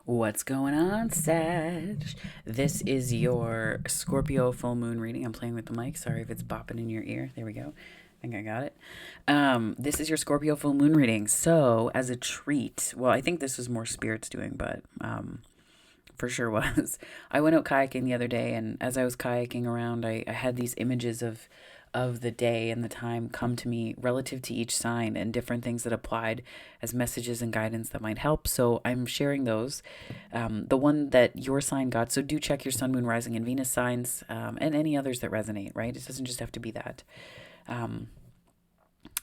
What's going on, Sag? This is your Scorpio full moon reading. I'm playing with the mic. Sorry if it's bopping in your ear. There we go. I think I got it. This is your Scorpio full moon reading. So, as a treat, well, I think this was more spirits doing, but for sure was. I went out kayaking the other day, and as I was kayaking around, I had these images of the day and the time come to me relative to each sign and different things that applied as messages and guidance that might help. So I'm sharing those. The one that your sign got, so do check your sun, moon, rising, and Venus signs, and any others that resonate, right? It doesn't just have to be that. Um,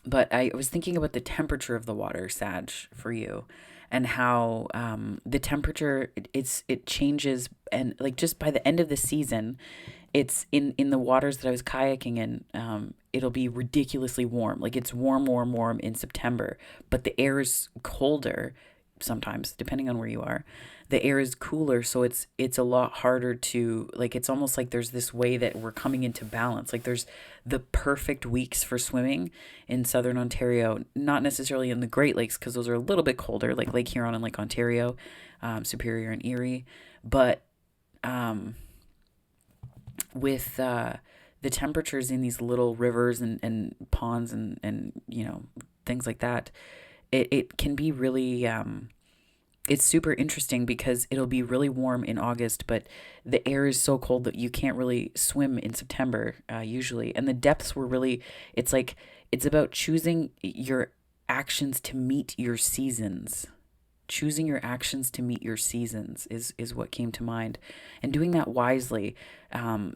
but I was thinking about the temperature of the water, Sag, for you, and how the temperature it changes, and like just by the end of the season, it's in the waters that I was kayaking in. It'll be ridiculously warm. Like it's warm, warm, warm in September, but the air is colder sometimes, depending on where you are. The air is cooler, so it's a lot harder to like. It's almost like there's this way that we're coming into balance. Like there's the perfect weeks for swimming in southern Ontario, not necessarily in the Great Lakes because those are a little bit colder, like Lake Huron and Lake Ontario, Superior and Erie, but with the temperatures in these little rivers and ponds and things like that, it can be really it's super interesting because it'll be really warm in August, but the air is so cold that you can't really swim in September usually. And the depths were really, it's like, it's about choosing your actions to meet your seasons. Choosing your actions to meet your seasons is what came to mind, and doing that wisely.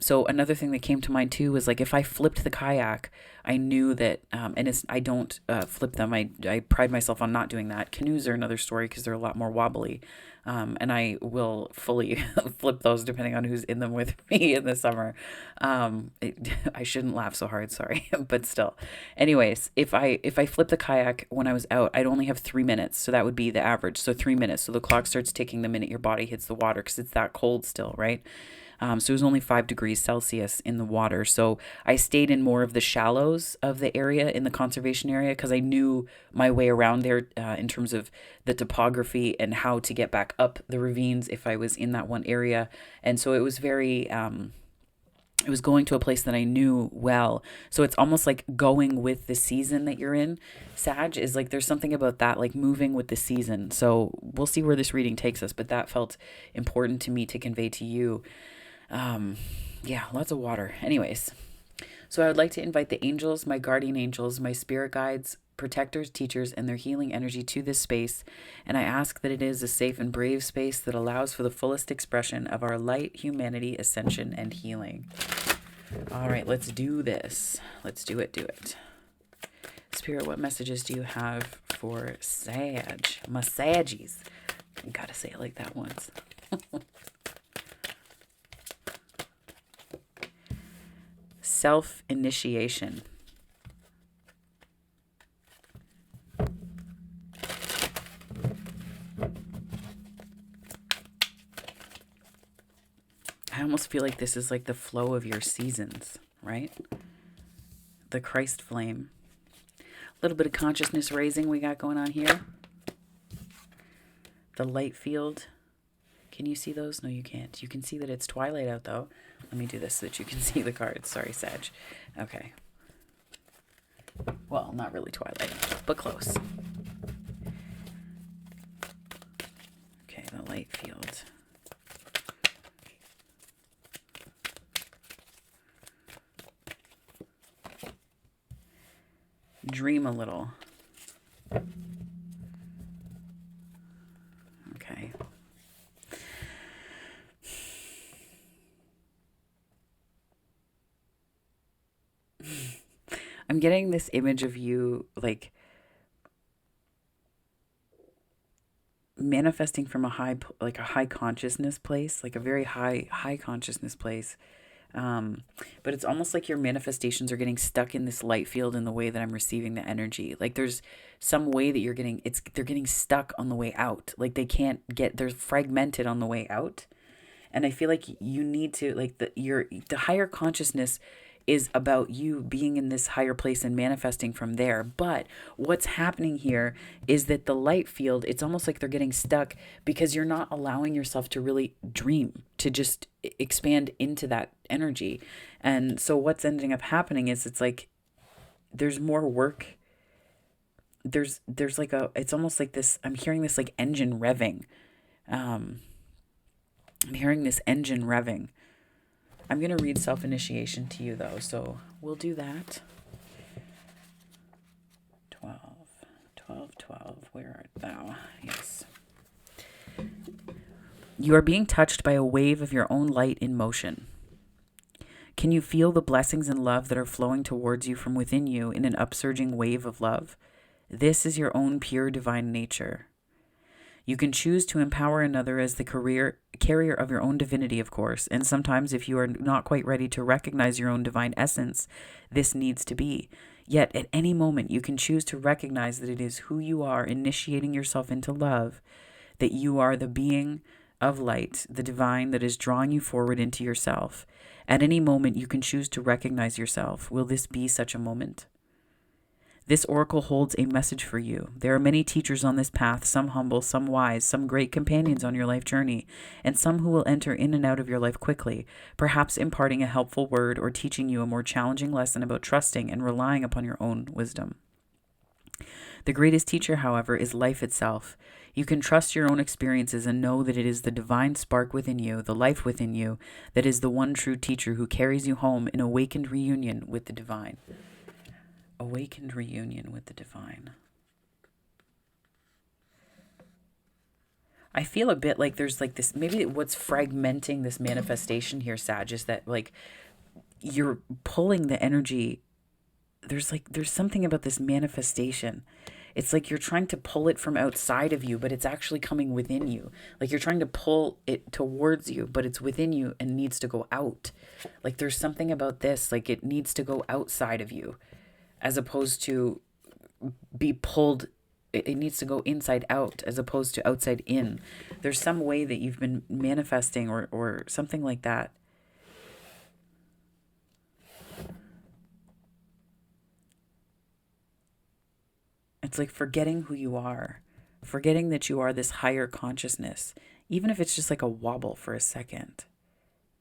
So another thing that came to mind too was like if I flipped the kayak, I knew that, and I don't flip them. I pride myself on not doing that. Canoes are another story because they're a lot more wobbly, and I will fully flip those depending on who's in them with me in the summer. I shouldn't laugh so hard, sorry, but still. Anyways, if I flip the kayak when I was out, I'd only have 3 minutes, so that would be the average. So 3 minutes. So the clock starts ticking the minute your body hits the water because it's that cold still, right? So it was only 5 degrees Celsius in the water. So I stayed in more of the shallows of the area in the conservation area because I knew my way around there in terms of the topography and how to get back up the ravines if I was in that one area. And so it was very, it was going to a place that I knew well. So it's almost like going with the season that you're in. Sag is like, there's something about that, like moving with the season. So we'll see where this reading takes us, but that felt important to me to convey to you. Yeah, lots of water. Anyways, so I would like to invite the angels, my guardian angels, my spirit guides, protectors, teachers, and their healing energy to this space. And I ask that it is a safe and brave space that allows for the fullest expression of our light, humanity, ascension, and healing. All right, let's do this. Let's do it. Spirit, what messages do you have for Sag? My Saggies. You gotta say it like that once. Self-initiation. I almost feel like this is like the flow of your seasons, right? The Christ flame. A little bit of consciousness raising we got going on here. The light field. Can you see those? No, you can't. You can see that it's twilight out though. Let me do this so that you can see the cards. Sorry, Sag. Okay. Well, not really twilight, but close. Okay, the light field. Dream a little. Okay. I'm getting this image of you like manifesting from a high consciousness place, like a very high consciousness place. But it's almost like your manifestations are getting stuck in this light field in the way that I'm receiving the energy. Like there's some way that they're getting stuck on the way out. Like they're fragmented on the way out. And I feel like you need to like the higher consciousness is about you being in this higher place and manifesting from there. But what's happening here is that the light field, it's almost like they're getting stuck because you're not allowing yourself to really dream, to just expand into that energy. And so what's ending up happening is it's like there's more work. There's like it's almost like this, I'm hearing this like engine revving. I'm hearing this engine revving. I'm going to read self-initiation to you, though, so we'll do that. 12, 12, 12. Where art thou? Yes. You are being touched by a wave of your own light in motion. Can you feel the blessings and love that are flowing towards you from within you in an upsurging wave of love? This is your own pure divine nature. You can choose to empower another as the carrier of your own divinity, of course, and sometimes if you are not quite ready to recognize your own divine essence, this needs to be. Yet at any moment you can choose to recognize that it is who you are initiating yourself into love, that you are the being of light, the divine that is drawing you forward into yourself. At any moment you can choose to recognize yourself. Will this be such a moment? This oracle holds a message for you. There are many teachers on this path, some humble, some wise, some great companions on your life journey, and some who will enter in and out of your life quickly, perhaps imparting a helpful word or teaching you a more challenging lesson about trusting and relying upon your own wisdom. The greatest teacher, however, is life itself. You can trust your own experiences and know that it is the divine spark within you, the life within you, that is the one true teacher who carries you home in awakened reunion with the divine. Awakened reunion with the divine. I feel a bit like there's like this, maybe what's fragmenting this manifestation here, Sag, is that like you're pulling the energy. There's something about this manifestation. It's like you're trying to pull it from outside of you, but it's actually coming within you. Like you're trying to pull it towards you, but it's within you and needs to go out. Like there's something about this, like it needs to go outside of you, as opposed to be pulled. It needs to go inside out as opposed to outside in. There's some way that you've been manifesting or something like that. It's like forgetting who you are, forgetting that you are this higher consciousness, even if it's just like a wobble for a second,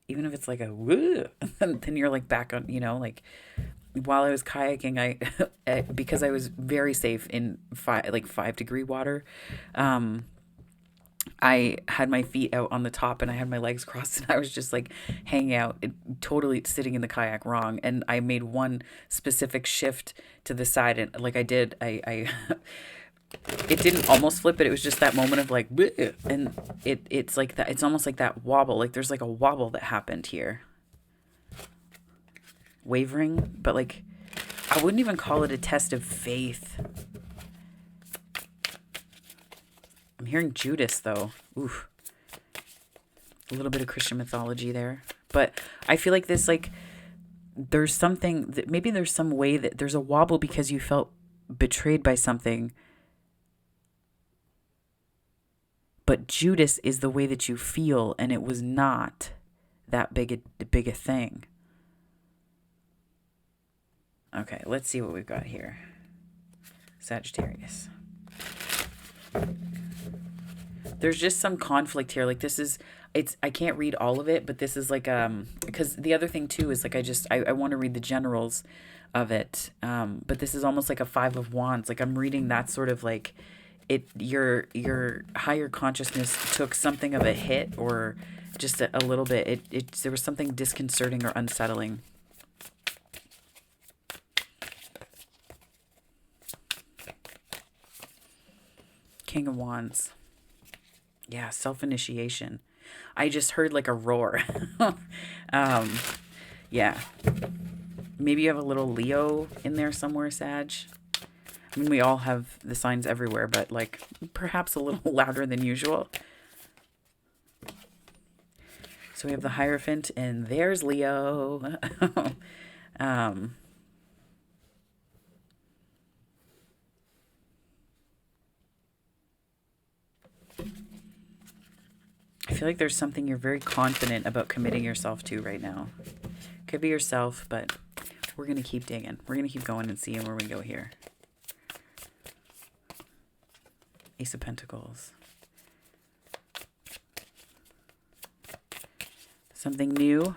even if it's like a woo, then you're like back on, like while I was kayaking, I because I was very safe in 5-degree water, I had my feet out on the top and I had my legs crossed and I was just like hanging out, totally sitting in the kayak wrong. And I made one specific shift to the side and like I did, I it didn't almost flip it. It was just that moment of like, bleh, and it's like that. It's almost like that wobble. Like there's like a wobble that happened here. Wavering, but like, I wouldn't even call it a test of faith. I'm hearing Judas, though. Oof. A little bit of Christian mythology there. But I feel like this, like, there's something, that maybe there's some way that there's a wobble because you felt betrayed by something. But Judas is the way that you feel, and it was not that big a thing. Okay, let's see what we've got here. Sagittarius. There's just some conflict here. Like this is, I can't read all of it, but this is like, because the other thing too is like, I want to read the generals of it. But this is almost like a 5 of Wands. Like I'm reading that sort of like your higher consciousness took something of a hit or just a little bit. There was something disconcerting or unsettling. King of Wands. Yeah, self-initiation. I just heard like a roar. Yeah. Maybe you have a little Leo in there somewhere, Sag. I mean, we all have the signs everywhere, but like perhaps a little louder than usual. So we have the Hierophant and there's Leo. I feel like there's something you're very confident about committing yourself to right now. Could be yourself, but We're going to keep digging. We're going to keep going and seeing where we go here. Ace of Pentacles. Something new.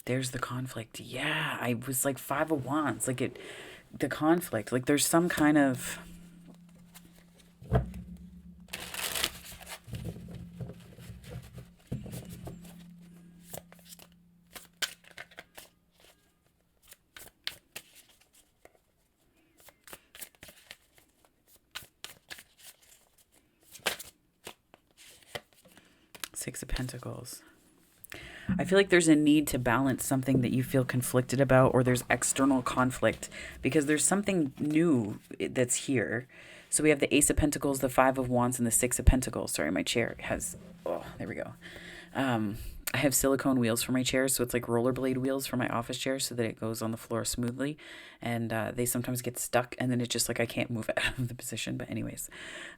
There's the conflict. Yeah, I was like 5 of Wands. Like the conflict. Like there's some kind of... Six of Pentacles. I feel like there's a need to balance something that you feel conflicted about, or there's external conflict because there's something new that's here. So we have the Ace of Pentacles, the Five of Wands, and the Six of Pentacles. Sorry, my chair has... Oh, there we go. I have silicone wheels for my chair, so it's like rollerblade wheels for my office chair so that it goes on the floor smoothly. And they sometimes get stuck, and then it's just like I can't move it out of the position. But anyways,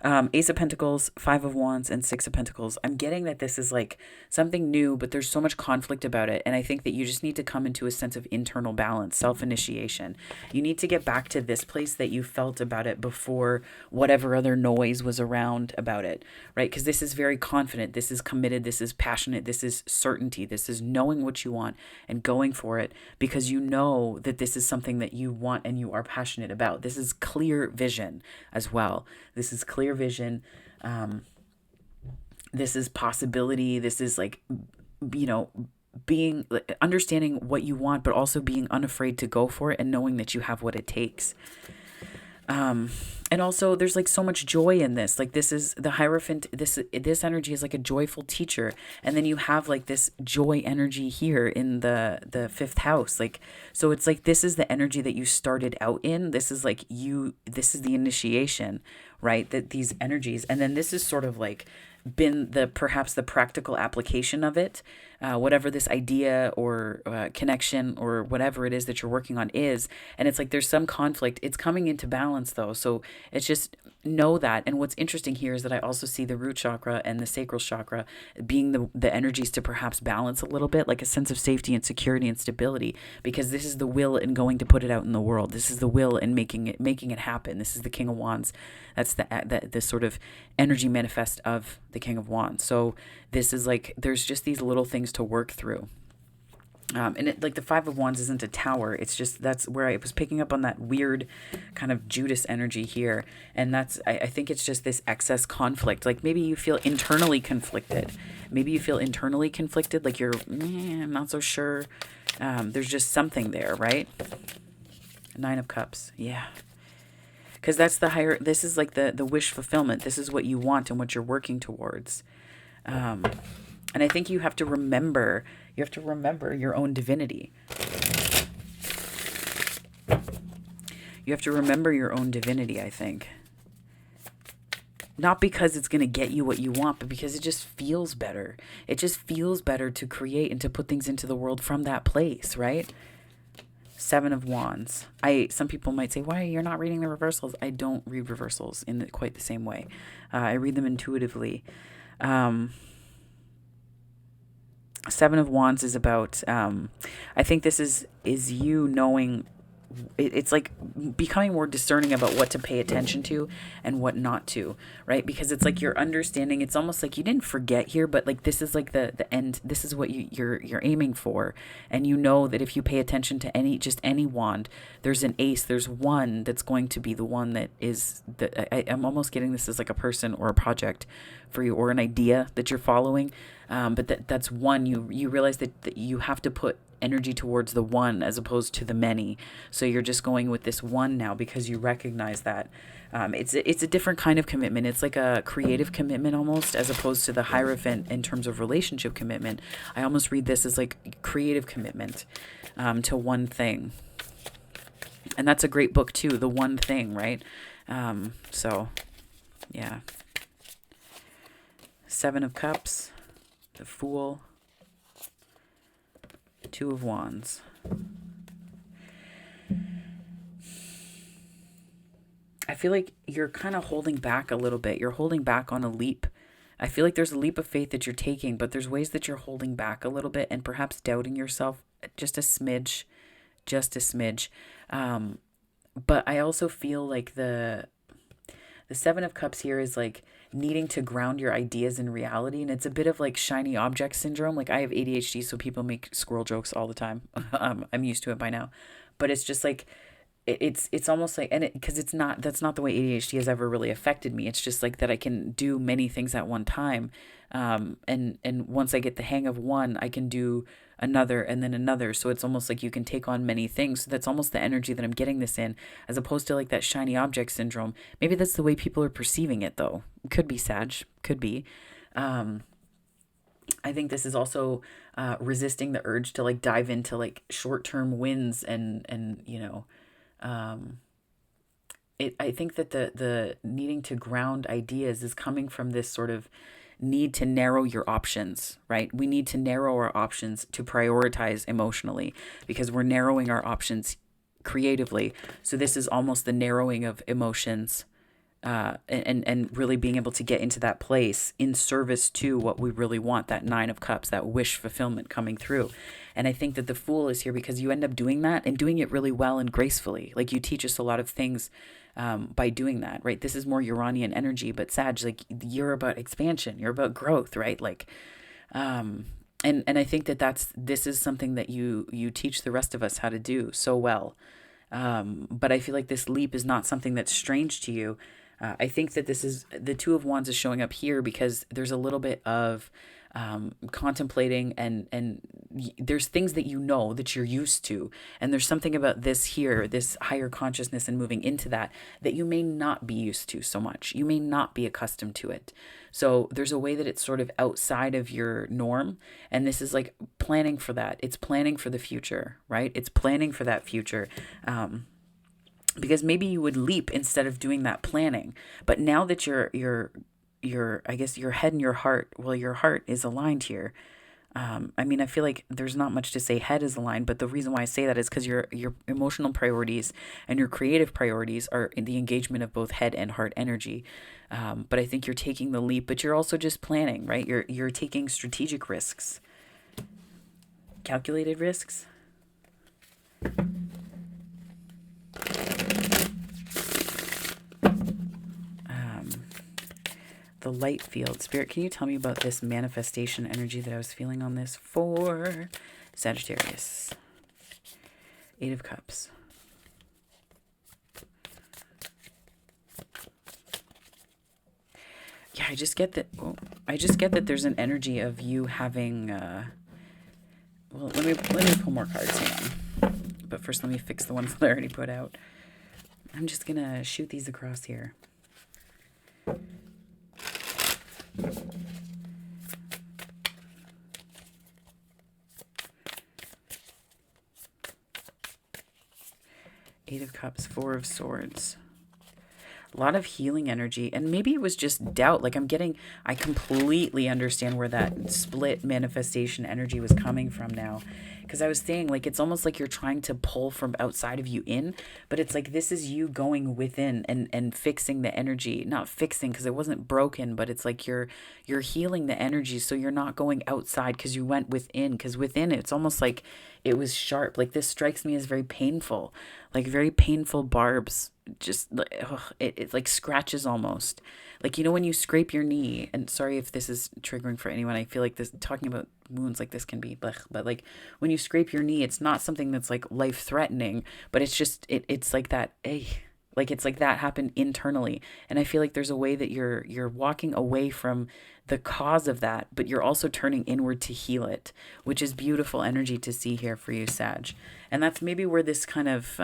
Ace of Pentacles, Five of Wands, and Six of Pentacles. I'm getting that this is like something new, but there's so much conflict about it. And I think that you just need to come into a sense of internal balance, self-initiation. You need to get back to this place that you felt about it before whatever other noise was around about it, right? Because this is very confident. This is committed. This is passionate. This is certainty. This is knowing what you want and going for it because you know that this is something that you want and you are passionate about. This is clear vision as well. This is clear vision. This is possibility. This is like, you know, being understanding what you want, but also being unafraid to go for it and knowing that you have what it takes. And also there's like so much joy in this. Like this is the Hierophant. This energy is like a joyful teacher. And then you have like this joy energy here in the fifth house. Like, so it's like, this is the energy that you started out in. This is like this is the initiation, right? That these energies, and then this is sort of like been perhaps the practical application of it, whatever this idea or connection or whatever it is that you're working on is. And it's like there's some conflict. It's coming into balance though. So it's just know that. And what's interesting here is that I also see the root chakra and the sacral chakra being the energies to perhaps balance a little bit, like a sense of safety and security and stability, because this is the will in going to put it out in the world. This is the will in making it happen. This is the King of Wands. That's the sort of energy manifest of the King of Wands. So this is like, there's just these little things to work through. And it, like the Five of Wands isn't a tower. It's just, that's where I was picking up on that weird kind of Judas energy here. And that's, I think it's just this excess conflict. Like maybe you feel internally conflicted. Maybe you feel internally conflicted. Like you're, I'm not so sure. There's just something there, right? Nine of Cups. Yeah. Because that's the higher, this is like the wish fulfillment. This is what you want and what you're working towards. And I think you have to remember your own divinity. You have to remember your own divinity, I think. Not because it's going to get you what you want, but because it just feels better. It just feels better to create and to put things into the world from that place, right? Seven of Wands. Some people might say, why you're not reading the reversals? I don't read reversals in quite the same way. I read them intuitively. Seven of Wands is about, I think this is you knowing, it's like becoming more discerning about what to pay attention to and what not to, right? Because it's like you're understanding, it's almost like you didn't forget here, but like this is like the end, this is what you're aiming for. And you know that if you pay attention to any wand, there's an ace, there's one that's going to be the one that is, I'm almost getting this as like a person or a project for you or an idea that you're following. But that's one, you realize that you have to put energy towards the one as opposed to the many. So you're just going with this one now because you recognize that. It's a different kind of commitment. It's like a creative commitment almost, as opposed to the Hierophant in terms of relationship commitment. I almost read this as like creative commitment to one thing. And that's a great book too, The One Thing, right? So yeah. Seven of Cups, the Fool, Two of Wands. I feel like you're kind of holding back a little bit. You're holding back on a leap I feel like there's a leap of faith that you're taking, but there's ways that you're holding back a little bit and perhaps doubting yourself just a smidge, just a smidge. Um, but I also feel like the Seven of Cups here is like needing to ground your ideas in reality. And it's a bit of like shiny object syndrome. Like I have ADHD, so people make squirrel jokes all the time. I'm used to it by now. But it's just like, it's almost like, and it, because it's not, that's not the way ADHD has ever really affected me. It's just like that I can do many things at one time. And once I get the hang of one, I can do another and then another. So it's almost like you can take on many things. So that's almost the energy that I'm getting this in, as opposed to like that shiny object syndrome. Maybe that's the way people are perceiving it though. Could be Sag, could be. Um, I think this is also resisting the urge to like dive into like short-term wins and um, I think that the needing to ground ideas is coming from this sort of need to narrow your options, right? We need to narrow our options to prioritize emotionally because we're narrowing our options creatively. So this is almost the narrowing of emotions, and really being able to get into that place in service to what we really want, that Nine of Cups, that wish fulfillment coming through. And I think that the Fool is here because you end up doing that and doing it really well and gracefully. Like you teach us a lot of things by doing that, right? This is more Uranian energy, but Sag, like you're about expansion, you're about growth, right? Like, and I think that this is something that you teach the rest of us how to do so well. But I feel like this leap is not something that's strange to you. I think that this is the Two of Wands is showing up here because there's a little bit of contemplating and there's things that you know that you're used to. And there's something about this here, this higher consciousness and moving into that you may not be used to so much. You may not be accustomed to it. So there's a way that it's sort of outside of your norm. And this is like planning for that. It's planning for the future, right? It's planning for that future. Because maybe you would leap instead of doing that planning. But now that your I guess your head and your heart, well, your heart is aligned here. I mean, I feel like there's not much to say head is aligned, but the reason why I say that is because your emotional priorities and your creative priorities are in the engagement of both head and heart energy. But I think you're taking the leap, but you're also just planning, right? You're taking strategic risks, calculated risks. The light field. Spirit, can you tell me about this manifestation energy that I was feeling on this for Sagittarius? Eight of Cups. Yeah, I just get that. Oh, I just get that there's an energy of you having. Well, let me pull more cards. Hang on. But first, let me fix the ones that I already put out. I'm just gonna shoot these across here. Eight of Cups, Four of Swords. A lot of healing energy, and maybe it was just doubt. Like I completely understand where that split manifestation energy was coming from now. Because I was saying, like, it's almost like you're trying to pull from outside of you in, but it's like this is you going within and fixing the energy. Not fixing because it wasn't broken, but it's like you're healing the energy, so you're not going outside because you went within. Because within it's almost like it was sharp. Like this strikes me as very painful, like very painful barbs. Just it like scratches almost. Like, you know, when you scrape your knee, and sorry if this is triggering for anyone, I feel like this talking about wounds like this can be blech, but like when you scrape your knee, it's not something that's like life threatening, but it's just it's like that like it's like that happened internally. And I feel like there's a way that you're walking away from the cause of that, but you're also turning inward to heal it, which is beautiful energy to see here for you, Sag. And that's maybe where this kind of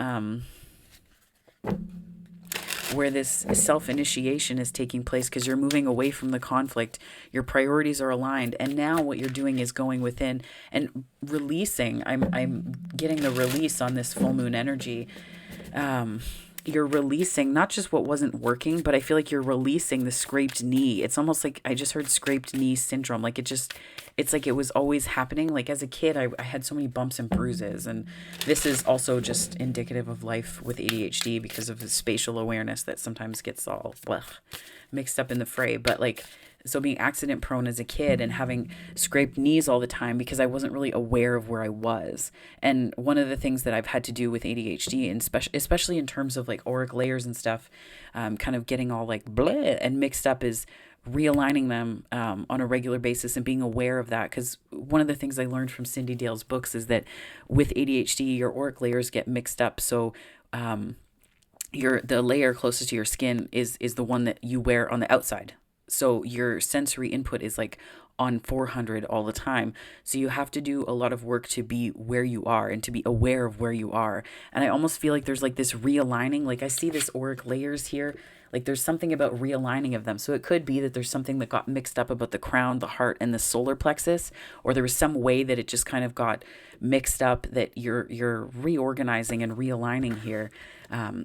where this self-initiation is taking place, because you're moving away from the conflict. Your priorities are aligned, and now what you're doing is going within and releasing. I'm getting the release on this full moon energy. You're releasing not just what wasn't working, but I feel like you're releasing the scraped knee. It's almost like I just heard scraped knee syndrome. Like it's like it was always happening. Like as a kid, I had so many bumps and bruises. And this is also just indicative of life with ADHD because of the spatial awareness that sometimes gets all mixed up in the fray. But like So being accident prone as a kid and having scraped knees all the time because I wasn't really aware of where I was. And one of the things that I've had to do with ADHD, and especially in terms of like auric layers and stuff, kind of getting all like bleh and mixed up, is realigning them on a regular basis and being aware of that. Because one of the things I learned from Cindy Dale's books is that with ADHD, your auric layers get mixed up. So the layer closest to your skin is the one that you wear on the outside. So your sensory input is like on 400 all the time. So you have to do a lot of work to be where you are and to be aware of where you are. And I almost feel like there's like this realigning. Like I see this auric layers here. Like there's something about realigning of them. So it could be that there's something that got mixed up about the crown, the heart, and the solar plexus, or there was some way that it just kind of got mixed up that you're reorganizing and realigning here.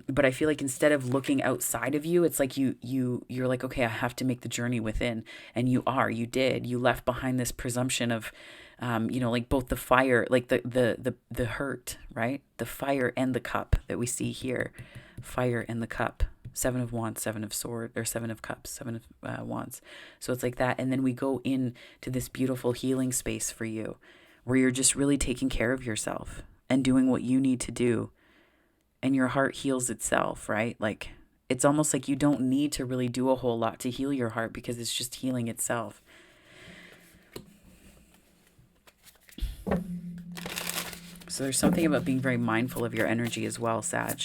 But I feel like instead of looking outside of you, it's like you're like, okay, I have to make the journey within. And you left behind this presumption of, like both the fire, like the hurt, right? The fire and the cup that we see here, fire and the cup. 7 of Wands, 7 of Swords, or 7 of Cups, 7 of Wands. So it's like that. And then we go into this beautiful healing space for you where you're just really taking care of yourself and doing what you need to do. And your heart heals itself, right? Like it's almost like you don't need to really do a whole lot to heal your heart because it's just healing itself. So there's something about being very mindful of your energy as well, Sag.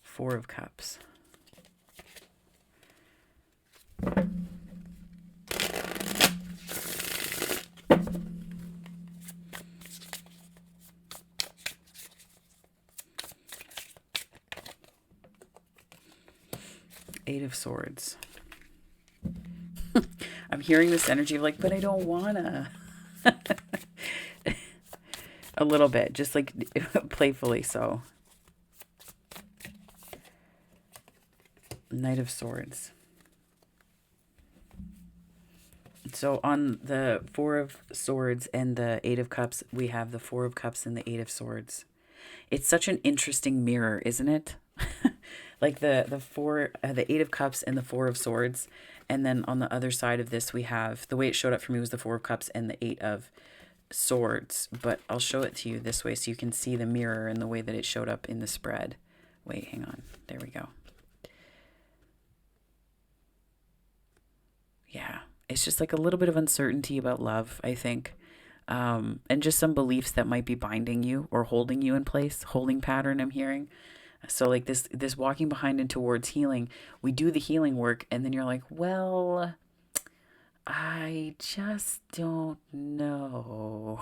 Four of Cups. Eight of Swords. I'm hearing this energy of like, but I don't wanna. A little bit, just like playfully so. Knight of Swords. So on the Four of Swords and the Eight of Cups, we have the Four of Cups and the Eight of Swords. It's such an interesting mirror, isn't it? Like the Eight of Cups and the Four of Swords. And then on the other side of this, we have, the way it showed up for me was the Four of Cups and the Eight of Swords. But I'll show it to you this way so you can see the mirror and the way that it showed up in the spread. Wait, hang on. There we go. Yeah, it's just like a little bit of uncertainty about love, I think. And just some beliefs that might be binding you or holding you in place, holding pattern I'm hearing. So like this walking behind and towards healing, we do the healing work and then you're like, well, I just don't know.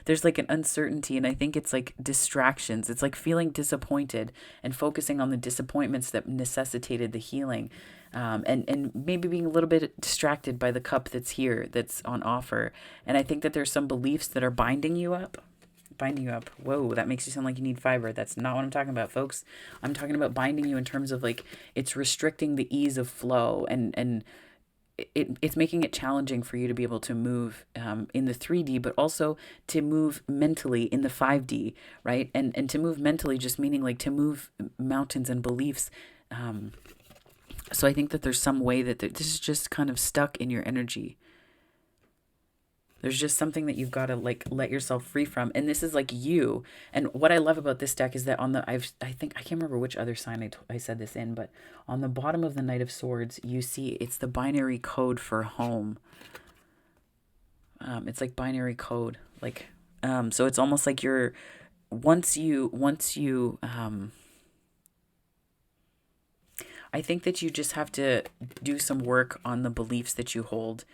There's like an uncertainty, and I think it's like distractions. It's like feeling disappointed and focusing on the disappointments that necessitated the healing, and maybe being a little bit distracted by the cup that's here, that's on offer. And I think that there's some beliefs that are binding you up. Whoa, that makes you sound like you need fiber. That's not what I'm talking about, folks. I'm talking about binding you in terms of like it's restricting the ease of flow, and it's making it challenging for you to be able to move in the 3D, but also to move mentally in the 5D, right? And to move mentally just meaning like to move mountains and beliefs. So I think that there's some way that this is just kind of stuck in your energy. There's just something that you've got to like let yourself free from. And this is like you. And what I love about this deck is that on the, I think, I can't remember which other sign I said this in, but on the bottom of the Knight of Swords, you see it's the binary code for home. It's like binary code. Like, so it's almost like you're, once you, I think that you just have to do some work on the beliefs that you hold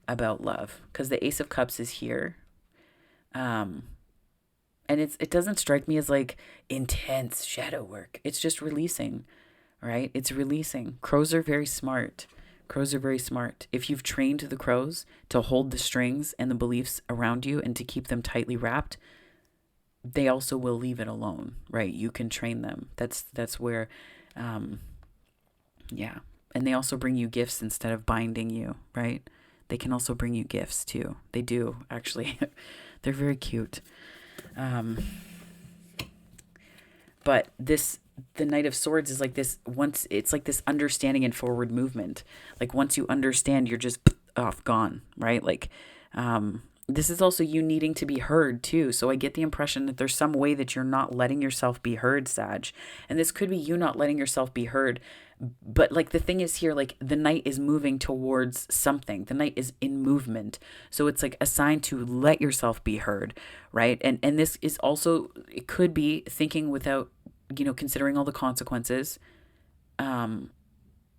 about love, because the Ace of Cups is here, and it doesn't strike me as like intense shadow work. It's just releasing, right? It's releasing. Crows are very smart. If you've trained the crows to hold the strings and the beliefs around you and to keep them tightly wrapped, they also will leave it alone, right? You can train them. That's where yeah. And they also bring you gifts instead of binding you, right? They can also bring you gifts too. They do, actually. They're very cute. But this the Knight of Swords is like this, once it's like this understanding and forward movement. Like once you understand, you're just off, gone, right? Like, this is also you needing to be heard too. So I get the impression that there's some way that you're not letting yourself be heard, Sag. And this could be you not letting yourself be heard. But like the thing is here, like the Knight is moving towards something. The Knight is in movement. So it's like a sign to let yourself be heard, right? And this is also, it could be thinking without, considering all the consequences.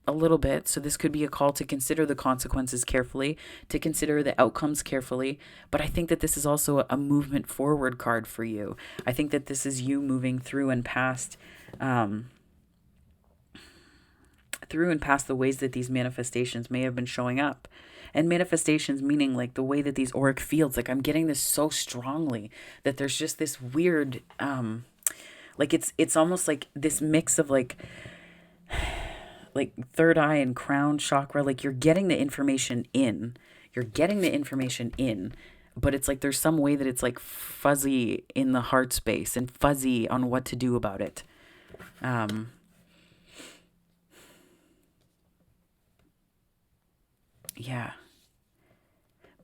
A little bit. So this could be a call to consider the consequences carefully, to consider the outcomes carefully. But I think that this is also a movement forward card for you. I think that this is you moving through and past the ways that these manifestations may have been showing up. And manifestations meaning like the way that these auric fields, like I'm getting this so strongly that there's just this weird, like it's almost like this mix of like third eye and crown chakra. Like you're getting the information in, but it's like there's some way that it's like fuzzy in the heart space and fuzzy on what to do about it. Yeah.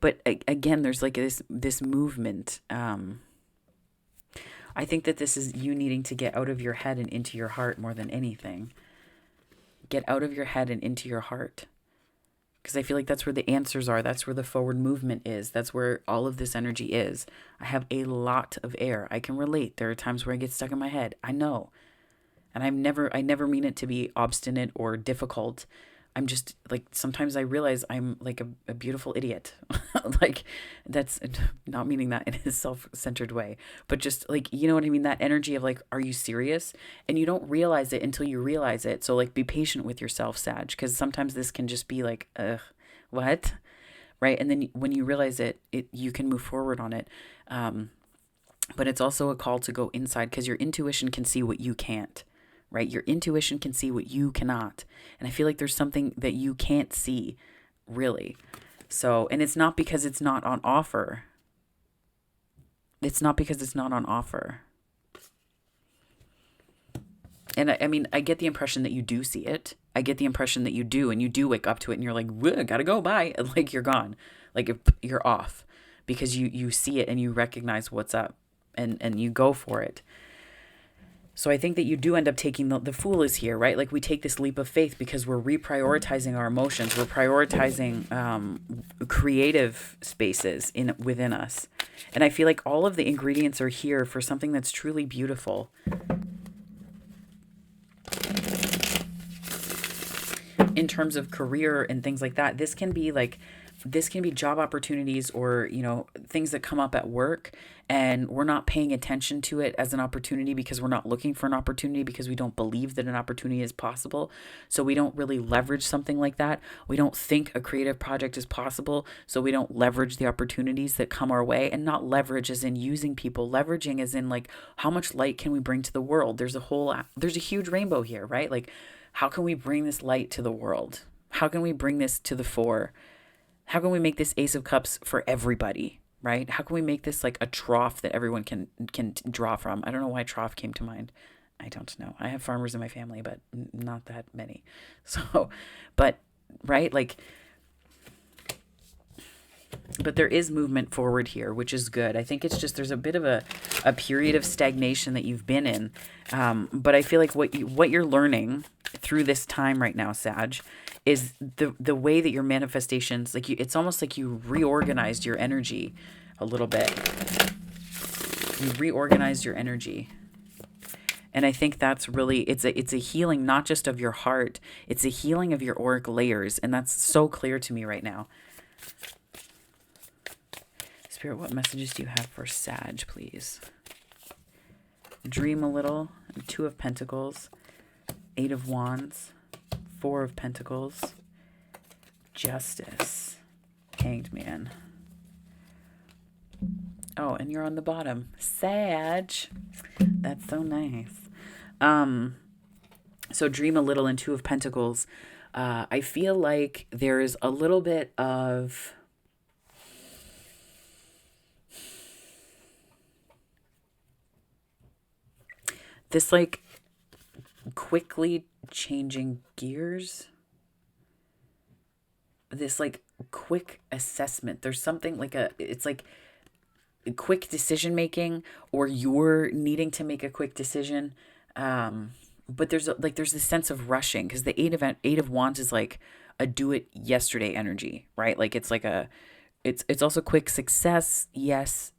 But again, there's like this movement. I think that this is you needing to get out of your head and into your heart more than anything. Get out of your head and into your heart. Because I feel like that's where the answers are. That's where the forward movement is. That's where all of this energy is. I have a lot of air. I can relate. There are times where I get stuck in my head. I know. And I never mean it to be obstinate or difficult. I'm just like, sometimes I realize I'm like a beautiful idiot. Like that's not meaning that in a self-centered way, but just like, you know what I mean? That energy of like, are you serious? And you don't realize it until you realize it. So like, be patient with yourself, Sag, because sometimes this can just be like, what? Right. And then when you realize it, you can move forward on it. But it's also a call to go inside because your intuition can see what you can't. Right? Your intuition can see what you cannot. And I feel like there's something that you can't see, really. So, and it's not because it's not on offer. It's not because it's not on offer. And I mean, I get the impression that you do see it. I get the impression that you do, and you do wake up to it and you're like, gotta go, bye. And like you're gone. Like you're off because you see it and you recognize what's up and you go for it. So I think that you do end up taking the Fool is here, right? Like we take this leap of faith because we're reprioritizing our emotions. We're prioritizing creative spaces within us. And I feel like all of the ingredients are here for something that's truly beautiful. In terms of career and things like that, this can be job opportunities or, things that come up at work and we're not paying attention to it as an opportunity because we're not looking for an opportunity because we don't believe that an opportunity is possible. So we don't really leverage something like that. We don't think a creative project is possible. So we don't leverage the opportunities that come our way, and not leverage as in using people. Leveraging as in like, how much light can we bring to the world? There's a huge rainbow here, right? Like, how can we bring this light to the world? How can we bring this to the fore? How can we make this Ace of Cups for everybody, right? How can we make this like a trough that everyone can draw from? I don't know why trough came to mind. I don't know. I have farmers in my family, but not that many. So, but, right? Like, but there is movement forward here, which is good. I think it's just there's a bit of a period of stagnation that you've been in. But I feel like what you're learning through this time right now, Sag, is the way that your manifestations, like it's almost like you reorganized your energy a little bit. You reorganized your energy. And I think that's really, it's a healing, not just of your heart, it's a healing of your auric layers. And that's so clear to me right now. Spirit, what messages do you have for Sag, please? Dream a little. 2 of Pentacles. 8 of Wands. 4 of Pentacles. Justice. Hanged Man. Oh, and you're on the bottom. Sag. That's so nice. So dream a little in 2 of Pentacles. I feel like there's a little bit of... this like quickly changing gears. This like quick assessment. There's something like it's like quick decision making, or you're needing to make a quick decision. But there's this sense of rushing, because the eight of wands is like a do it yesterday energy, right? Like it's like it's also quick success, yes.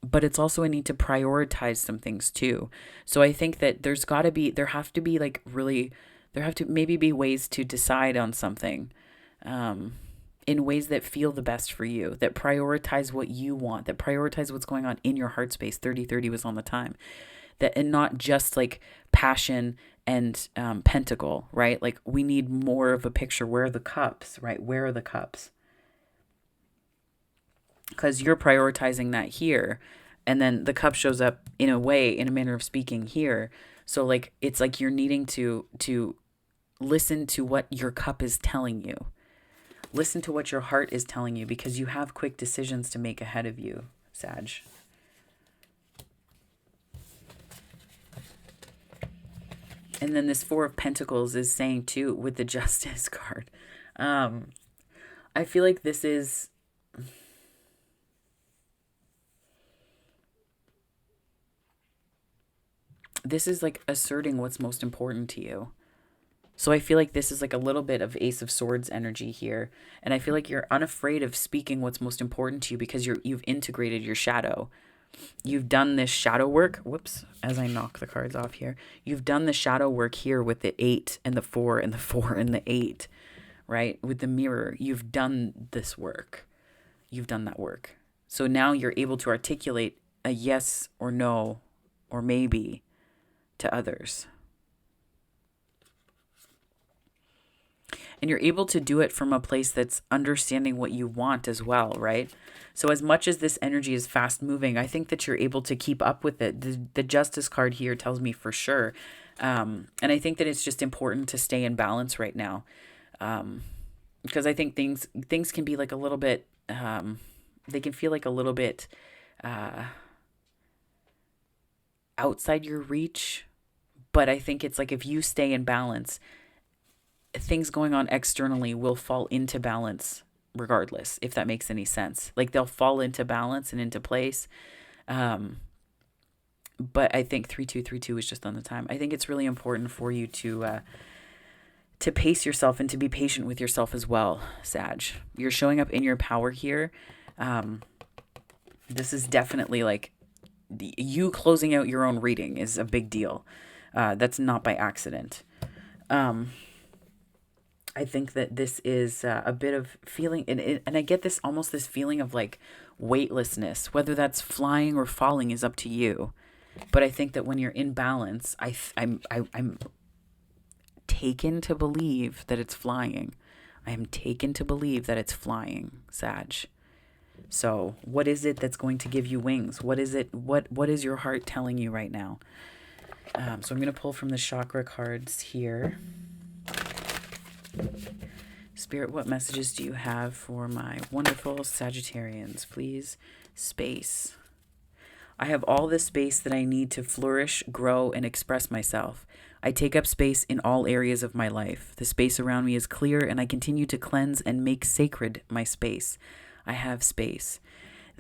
But it's also a need to prioritize some things too. So I think that there have to be like really, there have to maybe be ways to decide on something, in ways that feel the best for you, that prioritize what you want, that prioritize what's going on in your heart space. 3030 was on the time. That, and not just like passion and pentacle, right? Like we need more of a picture. Where are the cups, right? Where are the cups? Because you're prioritizing that here, and then the cup shows up in a way, in a manner of speaking, here. So like it's like you're needing to listen to what your cup is telling you. Listen to what your heart is telling you, because you have quick decisions to make ahead of you, Sag. And then this Four of Pentacles is saying too, with the Justice card. I feel like this is like asserting what's most important to you. So I feel like this is like a little bit of Ace of Swords energy here. And I feel like you're unafraid of speaking what's most important to you, because you've integrated your shadow. You've done this shadow work. Whoops, as I knock the cards off here. You've done the shadow work here with the 8 and the 4 and the 4 and the 8, right? With the mirror, you've done this work. You've done that work. So now you're able to articulate a yes or no or maybe to others. And you're able to do it from a place that's understanding what you want as well, right? So as much as this energy is fast moving, I think that you're able to keep up with it. The Justice card here tells me for sure. And I think that it's just important to stay in balance right now. Because I think things can be like a little bit, they can feel like a little bit outside your reach. But I think it's like if you stay in balance, things going on externally will fall into balance regardless, if that makes any sense. Like they'll fall into balance and into place. But I think 3232 is just on the time. I think it's really important for you to pace yourself and to be patient with yourself as well, Sag. You're showing up in your power here. This is definitely like you closing out your own reading is a big deal. That's not by accident. I think that this is a bit of feeling, and I get this almost this feeling of like weightlessness, whether that's flying or falling is up to you. But I think that when you're in balance, I'm taken to believe that it's flying. I am taken to believe that it's flying, Sag. So what is it that's going to give you wings? What is it? What is your heart telling you right now? So I'm going to pull from the chakra cards here. Spirit, what messages do you have for my wonderful Sagittarians? Please, space. I have all the space that I need to flourish, grow, and express myself. I take up space in all areas of my life. The space around me is clear, and I continue to cleanse and make sacred my space. I have space.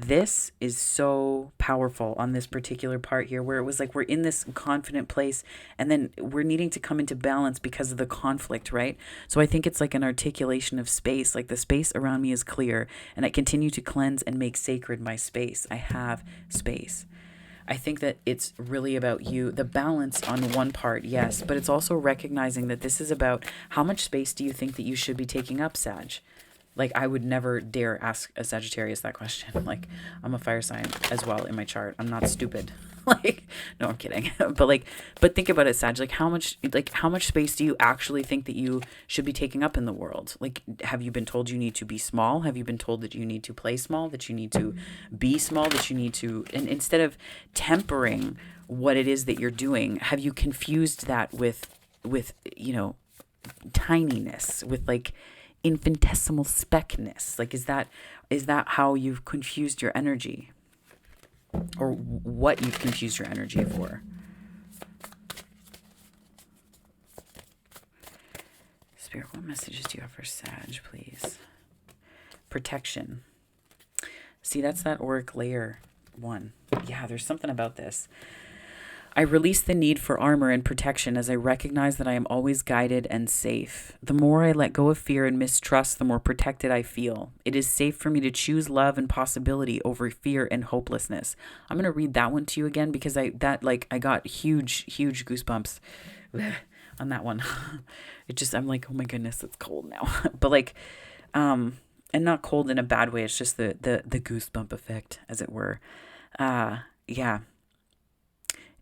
This is so powerful on this particular part here, where it was like we're in this confident place and then we're needing to come into balance because of the conflict, right? So I think it's like an articulation of space, like the space around me is clear and I continue to cleanse and make sacred my space. I have space. I think that it's really about you, the balance on one part, yes, but it's also recognizing that this is about how much space do you think that you should be taking up, Sag? Like, I would never dare ask a Sagittarius that question. Like, I'm a fire sign as well in my chart. I'm not stupid. Like, no, I'm kidding. But think about it, Sag. Like, how much space do you actually think that you should be taking up in the world? Like, have you been told you need to be small? Have you been told that you need to play small, that you need to be small, that you need to, and instead of tempering what it is that you're doing, have you confused that with, tininess, with like, infinitesimal speckness? Like, is that how you've confused your energy? or what you've confused your energy for. Spirit, what messages do you have for Sag, please? Protection. See, that's that auric layer one. Yeah, there's something about this. I release the need for armor and protection as I recognize that I am always guided and safe. The more I let go of fear and mistrust, the more protected I feel. It is safe for me to choose love and possibility over fear and hopelessness. I'm going to read that one to you again because I got huge goosebumps on that one. I'm like, oh my goodness, it's cold now. But like, and not cold in a bad way. It's just the goosebump effect, as it were. Yeah.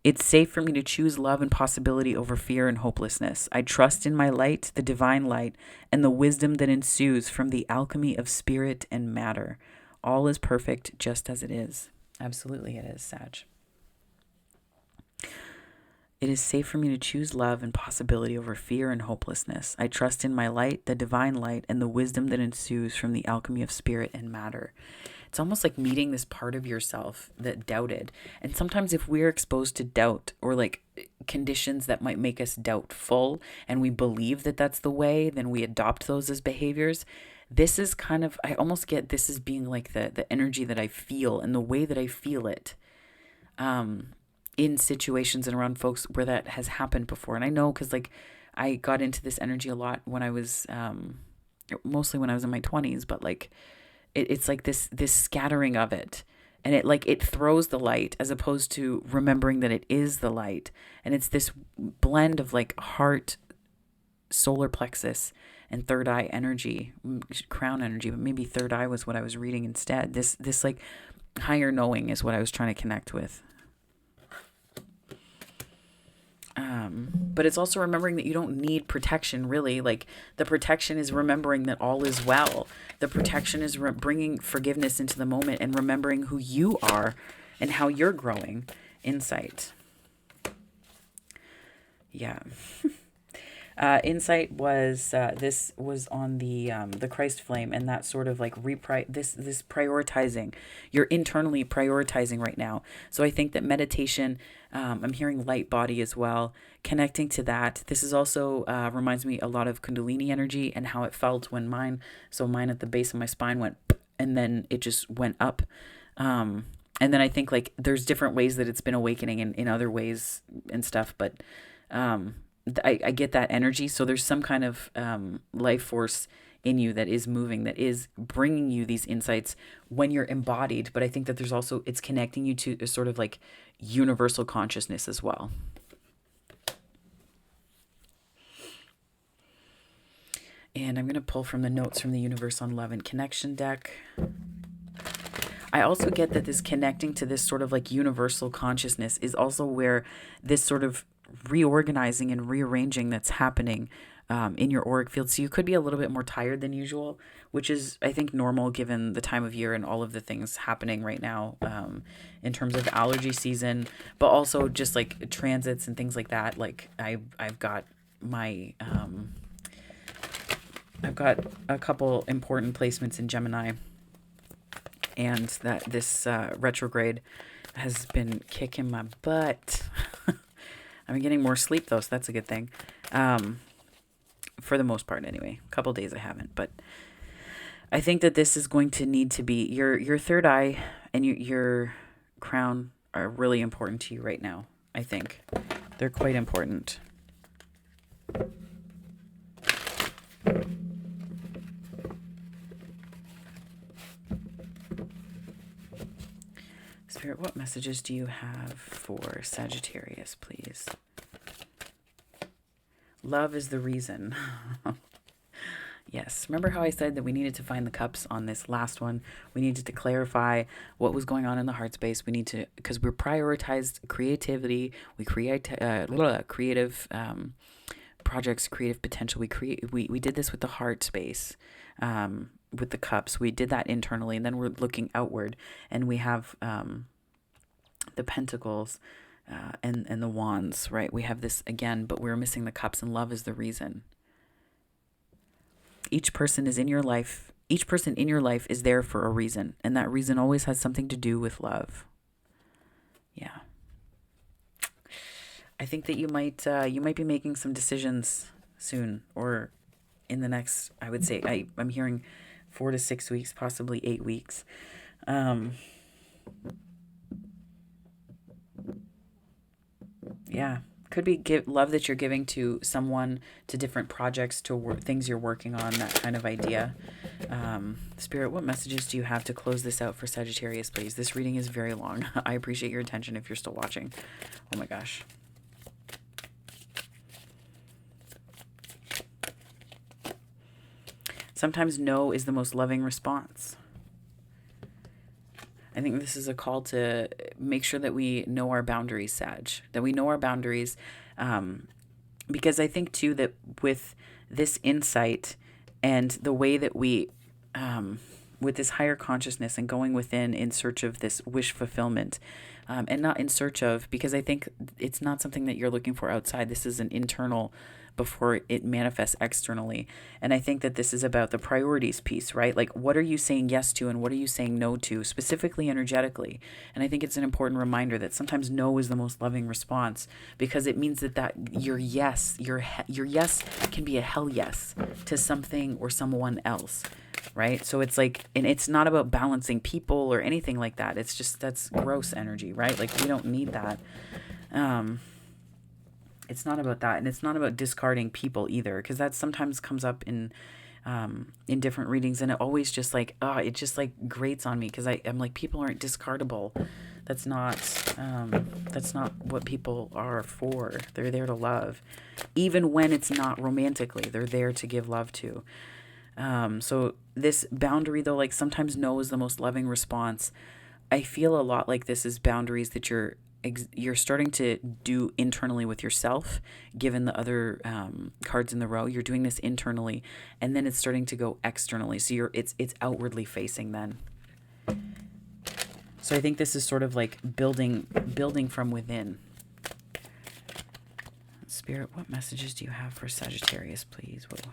It's safe for me to choose love and possibility over fear and hopelessness. I trust in my light, the divine light, and the wisdom that ensues from the alchemy of spirit and matter. All is perfect just as it is. Absolutely it is, Sag. It is safe for me to choose love and possibility over fear and hopelessness. I trust in my light, the divine light, and the wisdom that ensues from the alchemy of spirit and matter. It's almost like meeting this part of yourself that doubted. And sometimes if we're exposed to doubt or like conditions that might make us doubtful and we believe that that's the way, then we adopt those as behaviors. This is kind of, I almost get this as being like the energy that I feel and the way that I feel it. In situations and around folks where that has happened before. And I know because like I got into this energy a lot when I was, mostly when I was in my 20s, but like it's like this scattering of it. And it throws the light as opposed to remembering that it is the light. And it's this blend of like heart, solar plexus, and third eye energy, crown energy, but maybe third eye was what I was reading instead. This like higher knowing is what I was trying to connect with. But it's also remembering that you don't need protection, really. Like the protection is remembering that all is well. The protection is bringing forgiveness into the moment and remembering who you are and how you're growing. Insight. Yeah. Insight was this was on the Christ flame, and that sort of like this prioritizing. You're internally prioritizing right now. So I think that meditation. I'm hearing light body as well. Connecting to that. This is also reminds me a lot of Kundalini energy and how it felt when mine at the base of my spine went, and then it just went up. And then I think like there's different ways that it's been awakening in other ways and stuff, but. I get that energy. So there's some kind of life force in you that is moving, that is bringing you these insights when you're embodied. But I think that there's also, it's connecting you to a sort of like universal consciousness as well. And I'm going to pull from the notes from the Universe on Love and Connection deck. I also get that this connecting to this sort of like universal consciousness is also where this sort of reorganizing and rearranging that's happening in your auric field. So you could be a little bit more tired than usual, which is, I think, normal given the time of year and all of the things happening right now in terms of allergy season, but also just like transits and things like that. Like I've got my I've got a couple important placements in Gemini, and that this retrograde has been kicking my butt. I'm getting more sleep though, so that's a good thing. For the most part anyway. A couple days I haven't, but I think that this is going to need to be your third eye and your crown are really important to you right now. I think they're quite important. Spirit, what messages do you have for Sagittarius, please? Love is the reason. Yes. Remember how I said that we needed to find the cups on this last one? We needed to clarify what was going on in the heart space. We need to, because we're prioritized creativity. We create creative projects, creative potential. We did this with the heart space, with the cups. We did that internally, and then we're looking outward, and we have the Pentacles and the Wands, right? We have this again, but we're missing the cups, and love is the reason. Each person is in your life. Each person in your life is there for a reason, and that reason always has something to do with love. Yeah. I think that you might be making some decisions soon, or in the next, I would say, I'm hearing 4 to 6 weeks, possibly 8 weeks. Yeah, could be love that you're giving to someone, to different projects, to things you're working on, that kind of idea. Spirit, what messages do you have to close this out for Sagittarius, please? This reading is very long. I appreciate your attention if you're still watching. Oh my gosh. Sometimes no is the most loving response. I think this is a call to make sure that we know our boundaries, Sag. That we know our boundaries. Because I think, too, that with this insight and the way that we, with this higher consciousness and going within in search of this wish fulfillment, and not in search of, because I think it's not something that you're looking for outside. This is an internal before it manifests externally. And I think that this is about the priorities piece, right? Like, what are you saying yes to and what are you saying no to, specifically energetically? And I think it's an important reminder that sometimes no is the most loving response, because it means that your yes, your yes can be a hell yes to something or someone else, right? So it's like, and it's not about balancing people or anything like that. It's just, that's gross energy, right? Like, we don't need that. It's not about that, and it's not about discarding people either, because that sometimes comes up in different readings, and it always just like, it just like grates on me, because I'm like, people aren't discardable. That's not what people are for. They're there to love, even when it's not romantically. They're there to give love to. So this boundary, though, like, sometimes no is the most loving response. I feel a lot like this is boundaries that you're starting to do internally with yourself, given the other cards in the row. You're doing this internally, and then it's starting to go externally. So it's outwardly facing then. So I think this is sort of like building from within. Spirit, what messages do you have for Sagittarius, please? Whoa.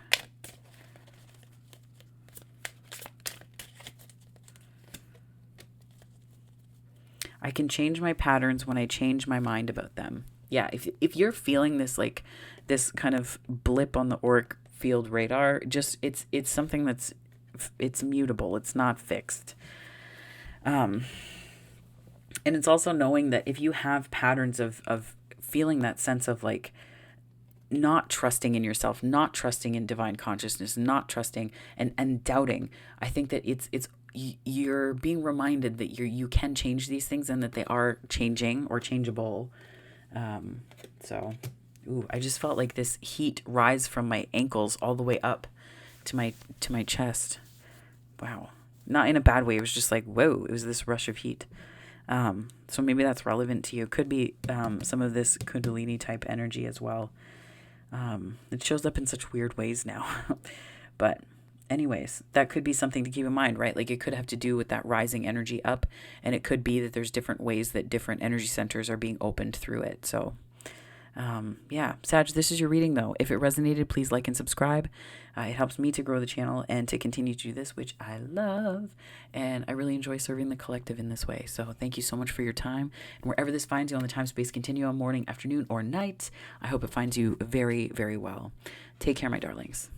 I can change my patterns when I change my mind about them. Yeah, if you're feeling this, like, this kind of blip on the auric field radar, just it's something it's mutable. It's not fixed. And it's also knowing that if you have patterns of feeling that sense of, like, not trusting in yourself, not trusting in divine consciousness, not trusting and doubting, I think that you're being reminded that you can change these things, and that they are changing or changeable. I just felt like this heat rise from my ankles all the way up to my chest. Wow. Not in a bad way. It was just like, whoa, it was this rush of heat. So maybe that's relevant to you. Could be some of this Kundalini type energy as well. It shows up in such weird ways now. But anyways, that could be something to keep in mind, right? Like, it could have to do with that rising energy up, and it could be that there's different ways that different energy centers are being opened through it. So, Sag, this is your reading, though. If it resonated, please like and subscribe. It helps me to grow the channel and to continue to do this, which I love. And I really enjoy serving the collective in this way. So thank you so much for your time. And wherever this finds you on the time-space continuum, morning, afternoon, or night, I hope it finds you very, very well. Take care, my darlings.